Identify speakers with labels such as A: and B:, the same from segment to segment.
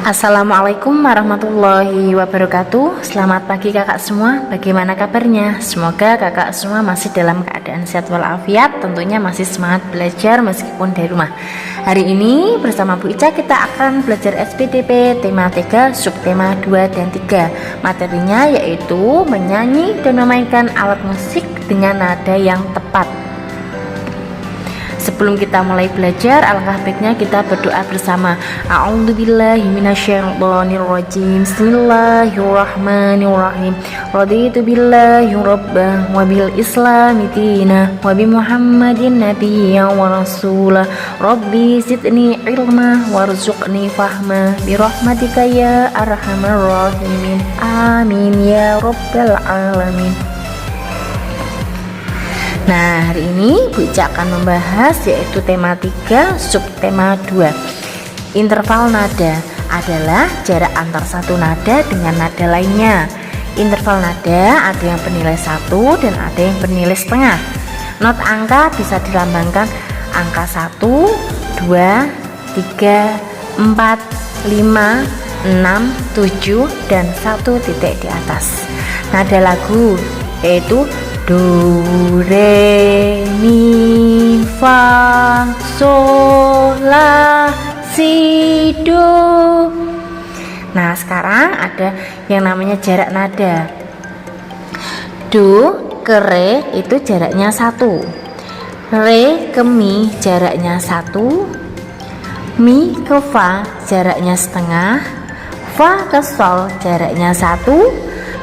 A: Assalamualaikum warahmatullahi wabarakatuh. Selamat pagi kakak semua. Bagaimana kabarnya? Semoga kakak semua masih dalam keadaan sehat walafiat. Tentunya masih semangat belajar meskipun dari rumah. Hari ini bersama Bu Ica kita akan belajar SPDP tema 3 subtema 2 dan 3. Materinya yaitu menyanyi dan memainkan alat musik dengan nada yang tepat. Sebelum kita mulai belajar, alangkah baiknya kita berdoa bersama. A'udzubillahi minasyaitonirrajim. Bismillahirrahmanirrahim. Raditu billahi rabbah wa bil islami dina wa bi Muhammadin nabiyyan wa rasulah. Rabbi zidni ilma warzuqni fahma bi rahmatika ya arhamar rahimin. Amin ya rabbal alamin. Nah, hari ini Bu Ica akan membahas yaitu tema 3 subtema 2. Interval nada adalah jarak antar satu nada dengan nada lainnya. Interval nada ada yang bernilai 1 dan ada yang bernilai setengah. Not angka bisa dilambangkan angka 1, 2, 3, 4, 5, 6, 7 dan 1 titik di atas. Nada lagu yaitu do, re, mi, fa, sol, la, si, do. Nah, sekarang ada yang namanya jarak nada. Do ke re itu jaraknya 1. Re ke mi jaraknya 1. Mi ke fa jaraknya setengah. Fa ke sol jaraknya 1.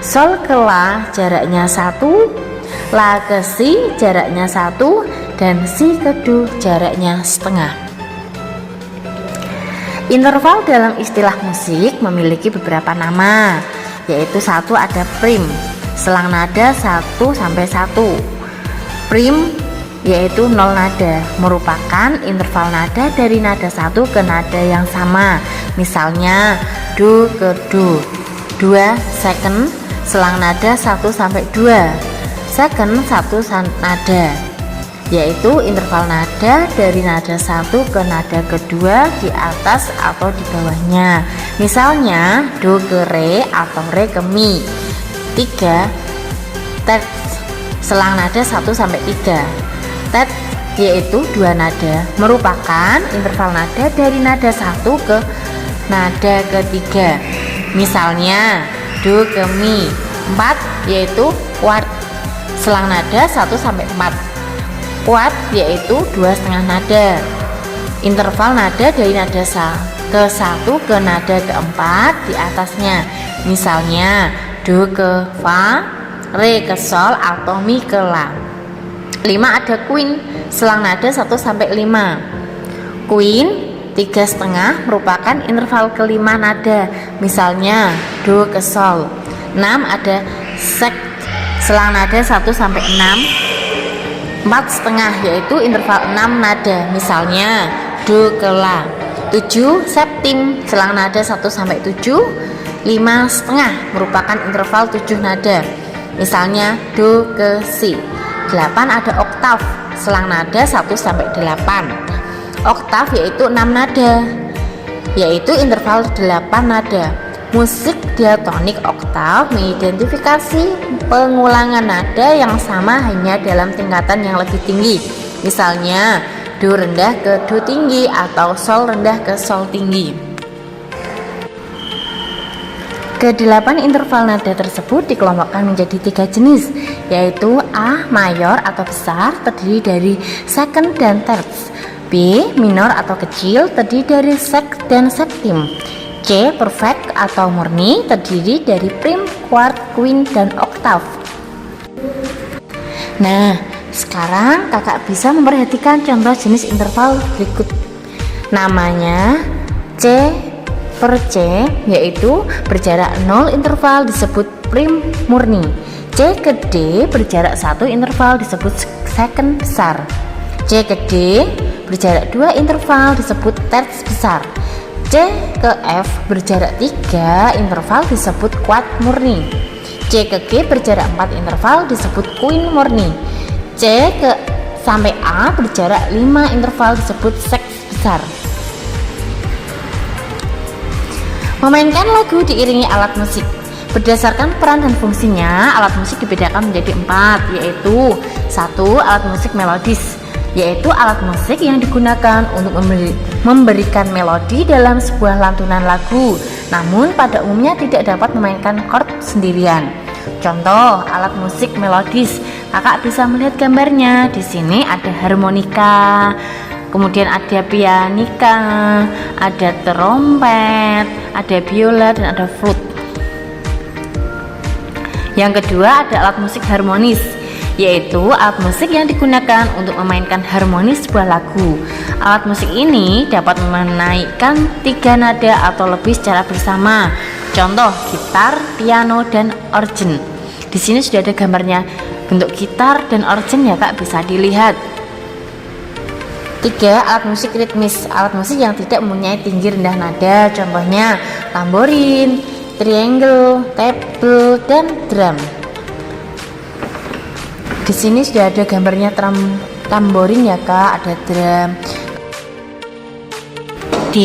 A: Sol ke la jaraknya 1. La ke si jaraknya 1 dan si ke do jaraknya setengah. Interval dalam istilah musik memiliki beberapa nama, yaitu 1 ada prim, selang nada 1 sampai 1. Prim yaitu 0 nada, merupakan interval nada dari nada 1 ke nada yang sama. Misalnya do ke do. 2 second, selang nada 1 sampai 2. Second 1 nada, yaitu interval nada dari nada 1 ke nada kedua di atas atau di bawahnya. Misalnya do ke re atau re ke mi. 3 tet, selang nada 1 sampai 3. Tet yaitu 2 nada, merupakan interval nada dari nada 1 ke nada ketiga. Misalnya do ke mi. 4 yaitu quart, selang nada 1 sampai 4. Quart yaitu 2,5 nada. Interval nada dari nada ke 1 ke nada keempat di atasnya. Misalnya do ke fa, re ke sol atau mi ke la. 5 ada queen, selang nada 1 sampai 5. Queen 3,5 merupakan interval kelima nada. Misalnya do ke sol. 6 ada sek, selang nada 1 sampai 6. 4,5 yaitu interval 6 nada. Misalnya do ke la. 7 septim, selang nada 1 sampai 7. 5,5 merupakan interval 7 nada. Misalnya do ke si. 8 ada oktav, selang nada 1 sampai 8. Oktav yaitu 6 nada, yaitu interval 8 nada. Musik diatonik oktav mengidentifikasi pengulangan nada yang sama hanya dalam tingkatan yang lebih tinggi. Misalnya do rendah ke do tinggi atau sol rendah ke sol tinggi. Kedelapan interval nada tersebut dikelompokkan menjadi 3 jenis, yaitu A mayor atau besar terdiri dari second dan terts. B minor atau kecil terdiri dari sek dan septim. C perfect atau murni terdiri dari prim, quart, queen, dan oktav. Nah, sekarang kakak bisa memperhatikan contoh jenis interval berikut. Namanya C per C, yaitu berjarak 0 interval disebut prim murni. C ke D berjarak 1 interval disebut second besar. C ke D berjarak 2 interval disebut terts besar. C ke F berjarak 3 interval disebut quart murni. C ke G berjarak 4 interval disebut queen murni. C ke sampai A berjarak 5 interval disebut seks besar. Memainkan lagu diiringi alat musik. Berdasarkan peran dan fungsinya, alat musik dibedakan menjadi 4, yaitu 1. Alat musik melodis, yaitu alat musik yang digunakan untuk memberikan melodi dalam sebuah lantunan lagu, namun pada umumnya tidak dapat memainkan chord sendirian. Contoh alat musik melodis, kakak bisa melihat gambarnya. Di sini ada harmonika, kemudian ada pianika, ada trompet, ada biola, dan ada flute. Yang kedua ada alat musik harmonis, yaitu alat musik yang digunakan untuk memainkan harmonis sebuah lagu. Alat musik ini dapat menaikkan 3 nada atau lebih secara bersama. Contoh gitar, piano, dan organ. Di sini sudah ada gambarnya bentuk gitar dan organ ya kak, bisa dilihat. 3. Alat musik ritmis, alat musik yang tidak mempunyai tinggi rendah nada, contohnya tamborin, triangle, tabel, dan drum. Di sini sudah ada gambarnya tamborin ya kak, ada drum. D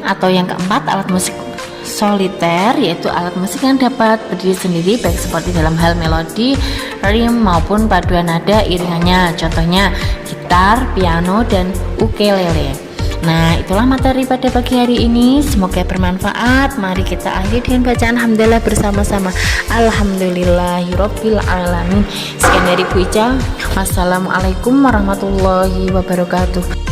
A: atau yang keempat alat musik soliter, yaitu alat musik yang dapat berdiri sendiri baik seperti dalam hal melodi, rhythm maupun paduan nada iringannya, contohnya gitar, piano, dan ukulele. Nah, itulah materi pada pagi hari ini, semoga bermanfaat. Mari kita akhiri dengan bacaan alhamdulillah bersama-sama. Alhamdulillahirabbil alamin. Sekian dari Bu Ica. Wassalamualaikum warahmatullahi wabarakatuh.